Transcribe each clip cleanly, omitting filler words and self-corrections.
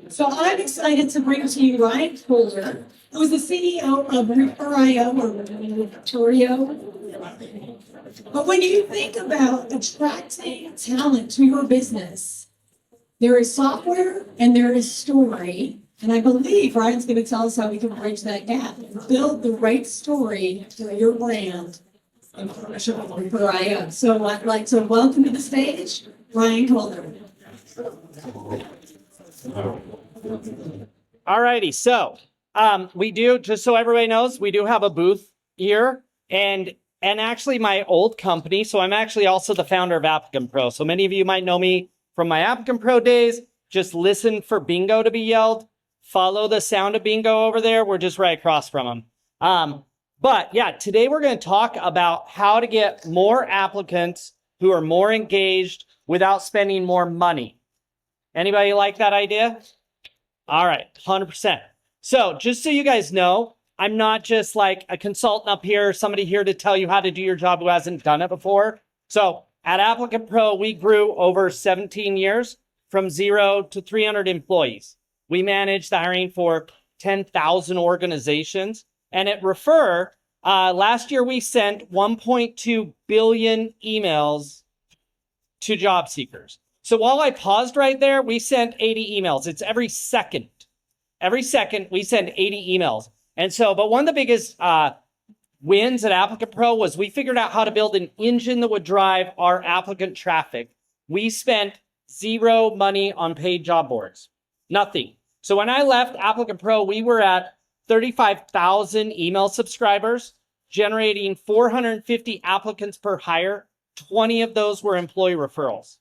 So I'm excited to bring to you Ryan Kohler, who is the CEO of Refer.io or Refer.io. But when you think about attracting talent to your business, there is software and there is story. And I believe Ryan's going to tell us how we can bridge that gap and build the right story for your brand in partnership with Refer.io. So I'd like to welcome to the stage Ryan Kohler. All righty, so we do, just so everybody knows, we do have a booth here, and actually my old company, so I'm actually also the founder of Applicant Pro. So many of you might know me from my Applicant Pro days. Just listen for bingo to be yelled. Follow the sound of bingo over there. We're just right across from them. But yeah, today we're going to talk about how to get more applicants who are more engaged without spending more money. Anybody like that idea? All right, 100%. So just so you guys know, I'm not just like a consultant up here, somebody here to tell you how to do your job who hasn't done it before. So at Applicant Pro, we grew over 17 years from 0 to 300 employees. We manage the hiring for 10,000 organizations. And at Refer, last year we sent 1.2 billion emails to job seekers. So while I paused right there, we sent 80 emails. It's every second. Every second we send 80 emails. And so, but one of the biggest wins at Applicant Pro was we figured out how to build an engine that would drive our applicant traffic. We spent zero money on paid job boards. Nothing. So when I left Applicant Pro, we were at 35,000 email subscribers, generating 450 applicants per hire. 20 of those were employee referrals.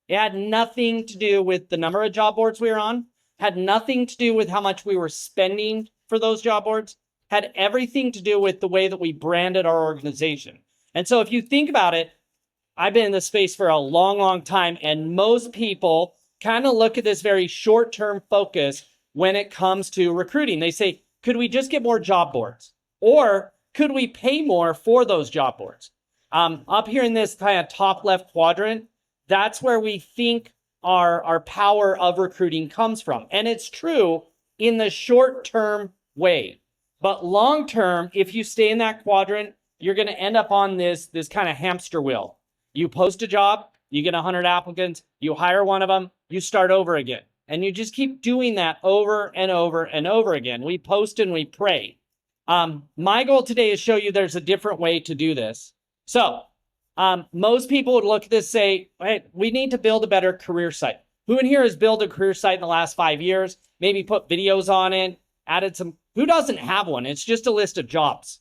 It had nothing to do with the number of job boards we were on, had nothing to do with how much we were spending for those job boards, had everything to do with the way that we branded our organization. And so if you think about it, I've been in this space for a long, long time, and most people kind of look at this very short-term focus when it comes to recruiting. They say, could we just get more job boards? Or could we pay more for those job boards? Up here in this kind of top left quadrant, that's where we think our power of recruiting comes from. And it's true in the short-term way. But long-term, if you stay in that quadrant, you're going to end up on this kind of hamster wheel. You post a job, you get 100 applicants, you hire one of them, you start over again. And you just keep doing that over and over and over again. We post and we pray. My goal today is to show you there's a different way to do this. So most people would look at this and say, hey, we need to build a better career site. Who in here has built a career site in the last 5 years? Maybe put videos on it, added some. Who doesn't have one? It's just a list of jobs.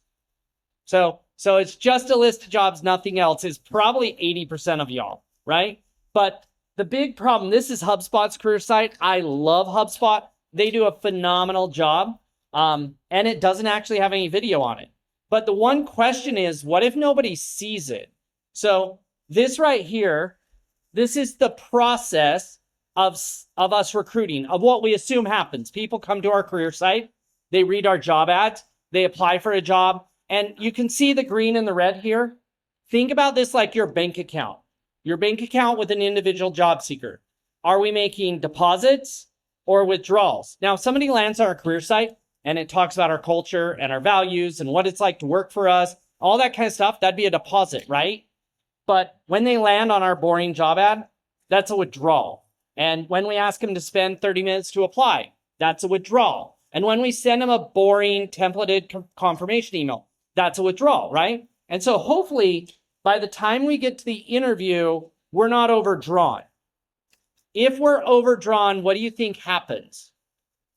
So it's just a list of jobs, nothing else. Is probably 80% of y'all, right? But the big problem, this is HubSpot's career site. I love HubSpot. They do a phenomenal job. And it doesn't actually have any video on it. But the one question is, what if nobody sees it? So this right here, this is the process of us recruiting, of what we assume happens. People come to our career site, they read our job ads, they apply for a job, and you can see the green and the red here. Think about this like your bank account with an individual job seeker. Are we making deposits or withdrawals? Now, if somebody lands on our career site and it talks about our culture and our values and what it's like to work for us, all that kind of stuff, that'd be a deposit, right? But when they land on our boring job ad, that's a withdrawal. And when we ask them to spend 30 minutes to apply, that's a withdrawal. And when we send them a boring templated confirmation email, that's a withdrawal, right? And so hopefully by the time we get to the interview, we're not overdrawn. If we're overdrawn, what do you think happens?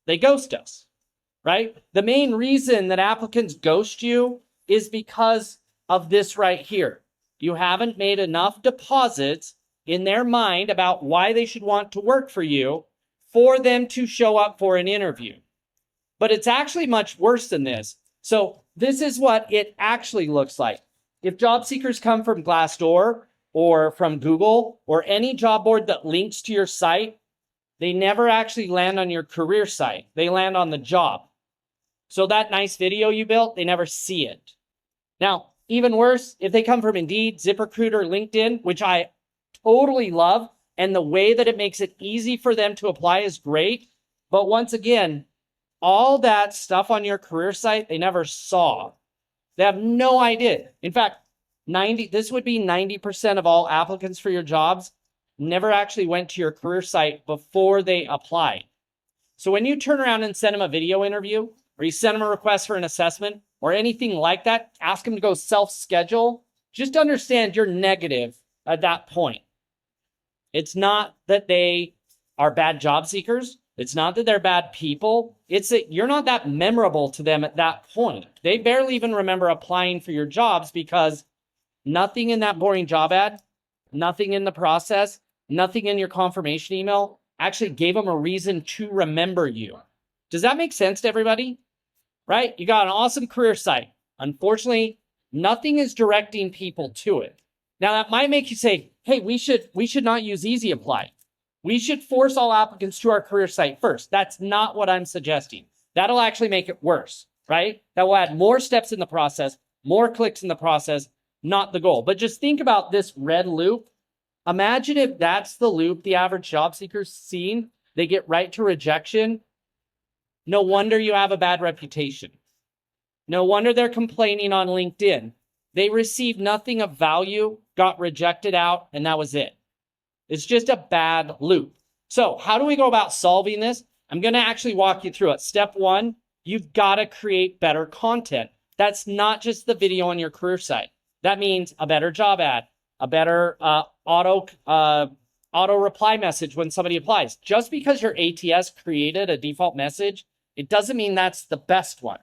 They ghost us, right? The main reason that applicants ghost you is because of this right here. You haven't made enough deposits in their mind about why they should want to work for you for them to show up for an interview. But it's actually much worse than this. So this is what it actually looks like. If job seekers come from Glassdoor or from Google or any job board that links to your site, they never actually land on your career site. They land on the job. So that nice video you built, they never see it. Now, even worse, if they come from Indeed, ZipRecruiter, LinkedIn, which I totally love, and the way that it makes it easy for them to apply is great, But once again, all that stuff on your career site, they never saw. They have no idea. In fact, this would be 90% of all applicants for your jobs never actually went to your career site before they applied. So when you turn around and send them a video interview, or you send them a request for an assessment, or anything like that, ask them to go self-schedule, just understand you're negative at that point. It's not that they are bad job seekers. It's not that they're bad people. It's that you're not that memorable to them at that point. They barely even remember applying for your jobs because nothing in that boring job ad, nothing in the process, nothing in your confirmation email actually gave them a reason to remember you. Does that make sense to everybody? Right? You got an awesome career site. Unfortunately, nothing is directing people to it. Now that might make you say, hey, we should not use Easy Apply. We should force all applicants to our career site first. That's not what I'm suggesting. That'll actually make it worse, right? That will add more steps in the process, more clicks in the process, not the goal. But just think about this red loop. Imagine if that's the loop the average job seeker's seen. They get right to rejection. No wonder you have a bad reputation. No wonder they're complaining on LinkedIn. They received nothing of value, got rejected out, and that was it. It's just a bad loop. So how do we go about solving this? I'm going to actually walk you through it. Step one, you've got to create better content. That's not just the video on your career site. That means a better job ad, a better auto reply message when somebody applies. Just because your ATS created a default message, it doesn't mean that's the best one.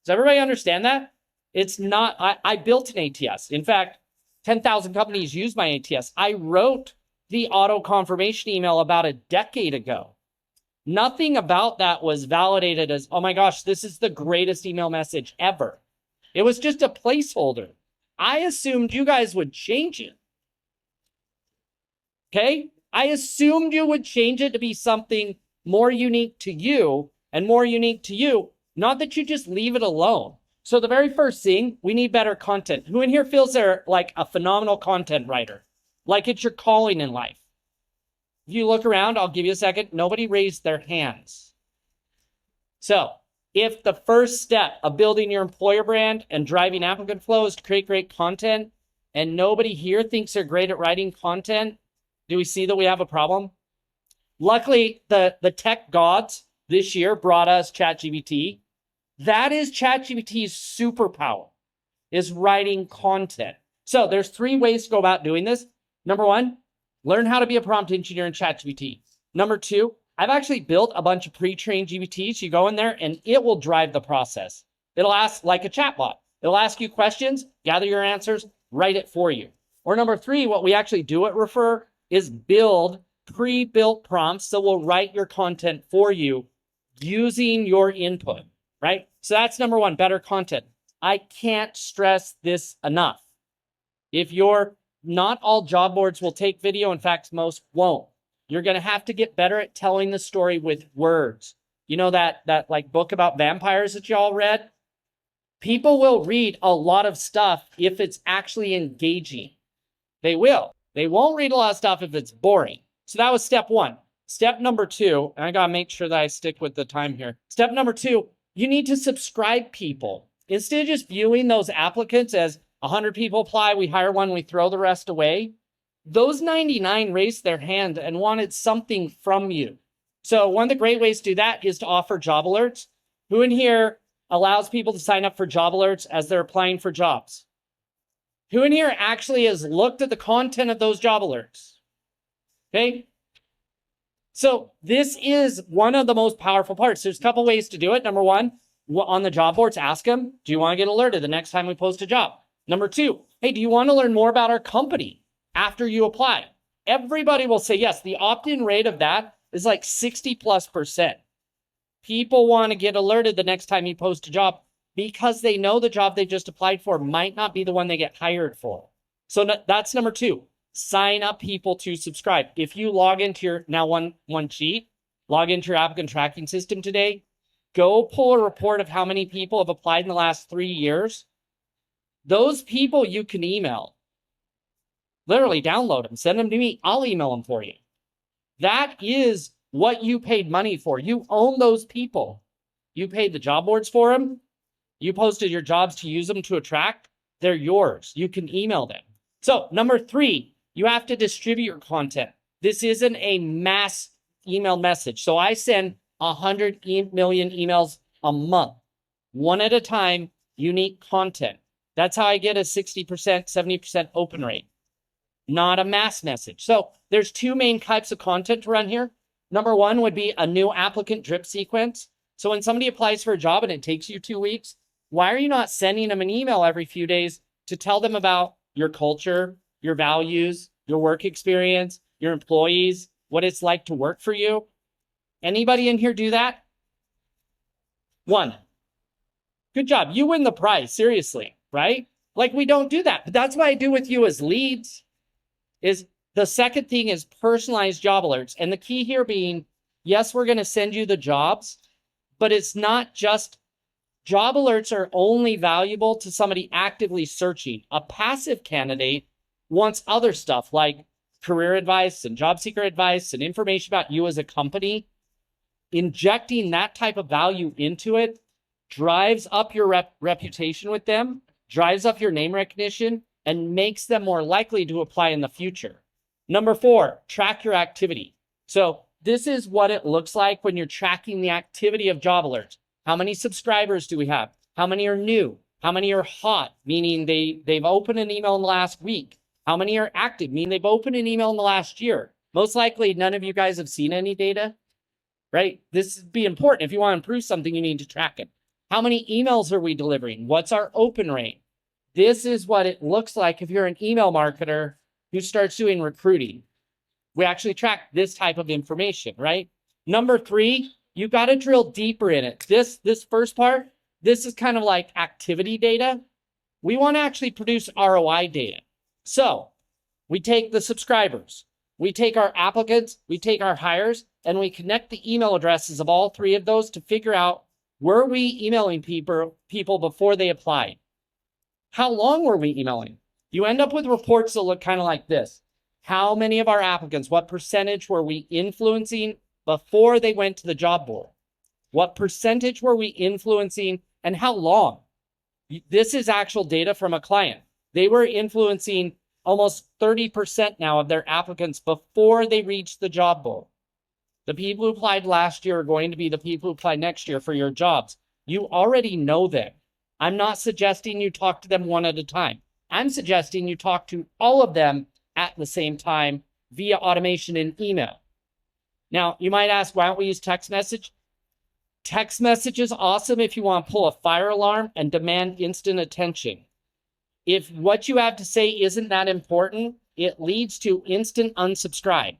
Does everybody understand that? It's not, I built an ATS. In fact, 10,000 companies use my ATS. I wrote the auto confirmation email about a decade ago. Nothing about that was validated as, oh my gosh, this is the greatest email message ever. It was just a placeholder. I assumed you guys would change it. Okay? I assumed you would change it to be something more unique to you and more unique to you, not that you just leave it alone. So the very first thing, we need better content. Who in here feels they're like a phenomenal content writer? Like it's your calling in life? If you look around, I'll give you a second. Nobody raised their hands. So if the first step of building your employer brand and driving applicant flow is to create great content, and nobody here thinks they're great at writing content, do we see that we have a problem? Luckily, the tech gods this year brought us ChatGPT. That is ChatGPT's superpower, is writing content. So there's 3 ways to go about doing this. Number 1, learn how to be a prompt engineer in ChatGPT. Number 2, I've actually built a bunch of pre-trained GPTs. You go in there and it will drive the process. It'll ask like a chatbot. It'll ask you questions, gather your answers, write it for you. Or number 3, what we actually do at Refer is build pre-built prompts that will write your content for you using your input, right? So that's number 1, better content. I can't stress this enough. Not all job boards will take video. In fact, most won't. You're going to have to get better at telling the story with words. You know that like book about vampires that y'all read? People will read a lot of stuff if it's actually engaging. They will. They won't read a lot of stuff if it's boring. So that was step 1. Step number 2, and I got to make sure that I stick with the time here. Step number 2, you need to subscribe people. Instead of just viewing those applicants as 100 people apply, we hire one, we throw the rest away. Those 99 raised their hand and wanted something from you. So one of the great ways to do that is to offer job alerts. Who in here allows people to sign up for job alerts as they're applying for jobs? Who in here actually has looked at the content of those job alerts? Okay. So this is one of the most powerful parts. There's a couple ways to do it. Number 1, on the job boards, ask them, do you want to get alerted the next time we post a job? Number 2, hey, do you want to learn more about our company after you apply? Everybody will say yes. The opt-in rate of that is like 60+%. People want to get alerted the next time you post a job because they know the job they just applied for might not be the one they get hired for. So that's number 2. Sign up people to subscribe. If you log into your, now one cheat, log into your applicant tracking system today, go pull a report of how many people have applied in the last 3 years. Those people you can email. Literally download them, send them to me. I'll email them for you. That is what you paid money for. You own those people. You paid the job boards for them. You posted your jobs to use them to attract. They're yours. You can email them. So number 3, you have to distribute your content. This isn't a mass email message. So I send 100 million emails a month, one at a time, unique content. That's how I get a 60%, 70% open rate, not a mass message. So there's 2 main types of content to run here. Number 1 would be a new applicant drip sequence. So when somebody applies for a job and it takes you 2 weeks, why are you not sending them an email every few days to tell them about your culture, your values, your work experience, your employees, what it's like to work for you? Anybody in here do that? 1. Good job. You win the prize, seriously, right? Like, we don't do that. But that's what I do with you as leads. Is the second thing is personalized job alerts. And the key here being, yes, we're going to send you the jobs, but it's not just job alerts are only valuable to somebody actively searching. A passive candidate wants other stuff like career advice and job seeker advice and information about you as a company. Injecting that type of value into it drives up your reputation with them, drives up your name recognition, and makes them more likely to apply in the future. Number 4, track your activity. So this is what it looks like when you're tracking the activity of job alerts. How many subscribers do we have? How many are new? How many are hot, meaning they've opened an email in the last week? How many are active, meaning they've opened an email in the last year? Most likely, none of you guys have seen any data, right? This would be important. If you want to improve something, you need to track it. How many emails are we delivering? What's our open rate? This is what it looks like if you're an email marketer who starts doing recruiting. We actually track this type of information, right? Number 3, you got to drill deeper in it. This first part, this is kind of like activity data. We want to actually produce ROI data. So we take the subscribers, we take our applicants, we take our hires, and we connect the email addresses of all 3 of those to figure out, were we emailing people before they applied? How long were we emailing? You end up with reports that look kind of like this. How many of our applicants, what percentage were we influencing before they went to the job board? What percentage were we influencing and how long? This is actual data from a client. They were influencing almost 30% now of their applicants before they reached the job board. The people who applied last year are going to be the people who apply next year for your jobs. You already know them. I'm not suggesting you talk to them one at a time. I'm suggesting you talk to all of them at the same time via automation and email. Now, you might ask, why don't we use text message? Text message is awesome if you want to pull a fire alarm and demand instant attention. If what you have to say isn't that important, it leads to instant unsubscribe.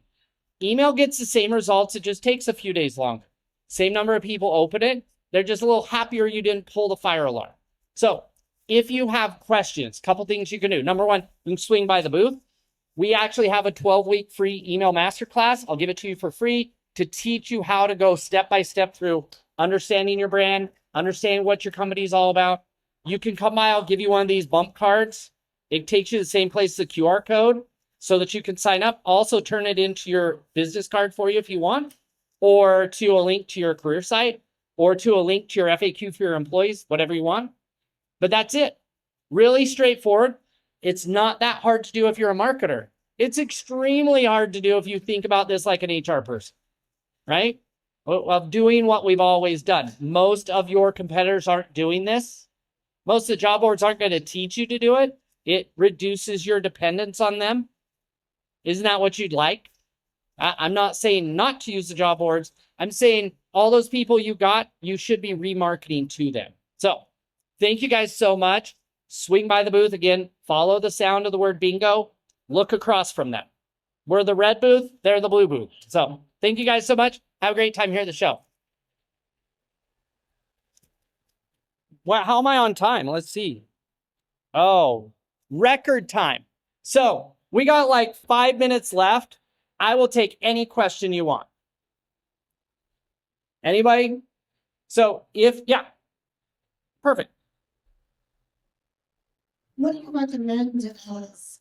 Email gets the same results, it just takes a few days longer. Same number of people open it, they're just a little happier you didn't pull the fire alarm. So if you have questions, a couple things you can do. Number 1, you can swing by the booth. We actually have a 12-week free email masterclass. I'll give it to you for free to teach you how to go step by step through understanding your brand, understanding what your company is all about. You can come by, I'll give you one of these bump cards. It takes you to the same place as the QR code so that you can sign up. Also turn it into your business card for you if you want, or to a link to your career site, or to a link to your FAQ for your employees, whatever you want. But that's it. Really straightforward. It's not that hard to do if you're a marketer. It's extremely hard to do if you think about this like an HR person, right? Of doing what we've always done. Most of your competitors aren't doing this. Most of the job boards aren't going to teach you to do it. It reduces your dependence on them. Isn't that what you'd like? I'm not saying not to use the job boards. I'm saying all those people you got, you should be remarketing to them. So thank you guys so much. Swing by the booth again. Follow the sound of the word bingo. Look across from them. We're the red booth. They're the blue booth. So thank you guys so much. Have a great time here at the show. Well, how am I on time? Let's see. Oh, record time. So we got like 5 minutes left. I will take any question you want. Anybody? So yeah, perfect. What do you recommend as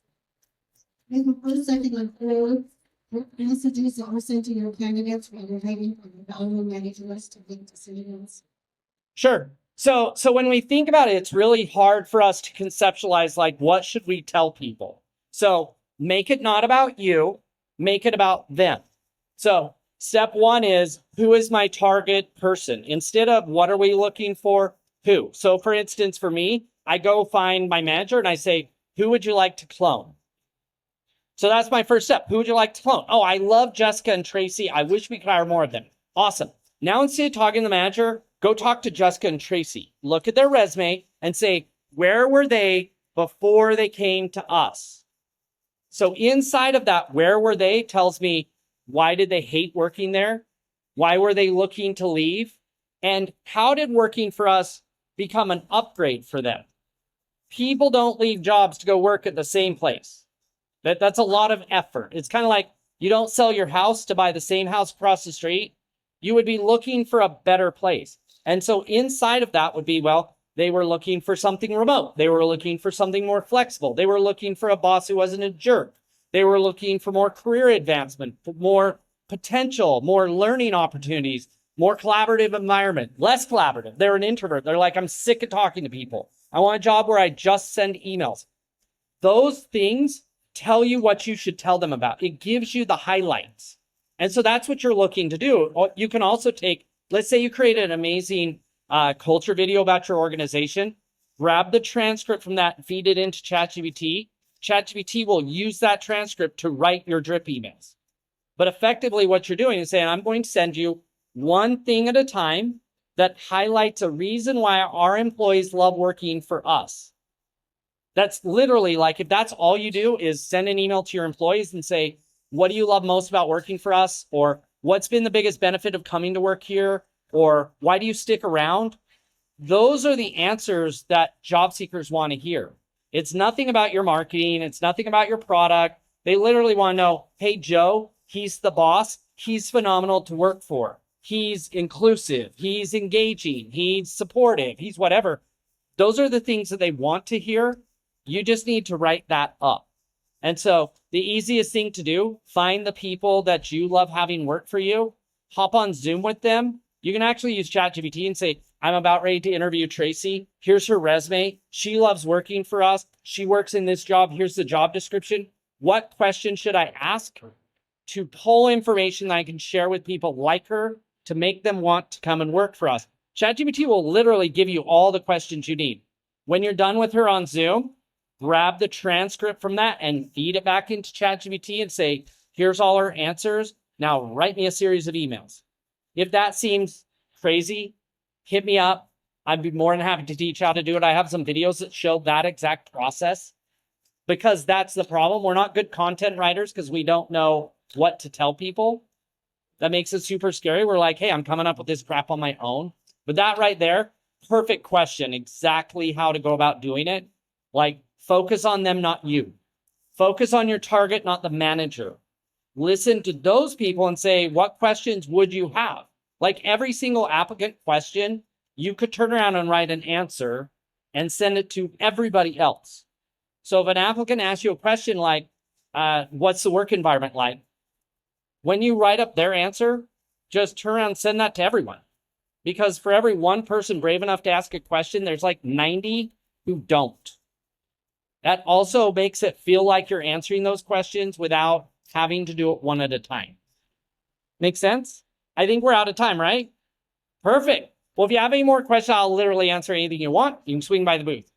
maybe first, second, and third What messages are sent to your candidates while you're waiting for the hiring managers to make decisions? Sure. So when we think about it, it's really hard for us to conceptualize like what should we tell people. So make it not about you, make it about them. So step one is, who is my target person? Instead of what are we looking for, who? So for instance, for me, I go find my manager and I say, who would you like to clone? So that's my first step. Who would you like to clone? Oh, I love Jessica and Tracy. I wish we could hire more of them. Awesome. Now, instead of talking to the manager, go talk to Jessica and Tracy. Look at their resume and say, where were they before they came to us? So inside of that, where were they tells me, why did they hate working there? Why were they looking to leave? And how did working for us become an upgrade for them? People don't leave jobs to go work at the same place. That's a lot of effort. It's kind of like you don't sell your house to buy the same house across the street. You would be looking for a better place. And so inside of that would be, well, they were looking for something remote. They were looking for something more flexible. They were looking for a boss who wasn't a jerk. They were looking for more career advancement, more potential, more learning opportunities, more collaborative environment, less collaborative. They're an introvert. They're like, I'm sick of talking to people. I want a job where I just send emails. Those things tell you what you should tell them about. It gives you the highlights. And so that's what you're looking to do. You can also take, let's say you created an amazing culture video about your organization, grab the transcript from that and feed it into ChatGPT. ChatGPT will use that transcript to write your drip emails. But effectively what you're doing is saying, I'm going to send you one thing at a time that highlights a reason why our employees love working for us. That's literally like, if that's all you do is send an email to your employees and say, what do you love most about working for us? Or what's been the biggest benefit of coming to work here? Or why do you stick around? Those are the answers that job seekers want to hear. It's nothing about your marketing. It's nothing about your product. They literally want to know, hey, Joe, he's the boss. He's phenomenal to work for. He's inclusive. He's engaging. He's supportive. He's whatever. Those are the things that they want to hear. You just need to write that up. And so the easiest thing to do, find the people that you love having work for you, hop on Zoom with them. You can actually use ChatGPT and say, I'm about ready to interview Tracy. Here's her resume. She loves working for us. She works in this job. Here's the job description. What question should I ask to pull information that I can share with people like her to make them want to come and work for us? ChatGPT will literally give you all the questions you need. When you're done with her on Zoom, grab the transcript from that and feed it back into ChatGPT and say, here's all her answers. Now write me a series of emails. If that seems crazy, hit me up. I'd be more than happy to teach how to do it. I have some videos that show that exact process, because that's the problem. We're not good content writers because we don't know what to tell people. That makes it super scary. We're like, hey, I'm coming up with this crap on my own. But that right there, perfect question, exactly how to go about doing it. Like, focus on them, not you. Focus on your target, not the manager. Listen to those people and say, what questions would you have? Like every single applicant question, you could turn around and write an answer and send it to everybody else. So if an applicant asks you a question like, what's the work environment like? When you write up their answer, just turn around and send that to everyone. Because for every one person brave enough to ask a question, there's like 90 who don't. That also makes it feel like you're answering those questions without having to do it one at a time. Make sense? I think we're out of time, right? Perfect. Well, if you have any more questions, I'll literally answer anything you want. You can swing by the booth.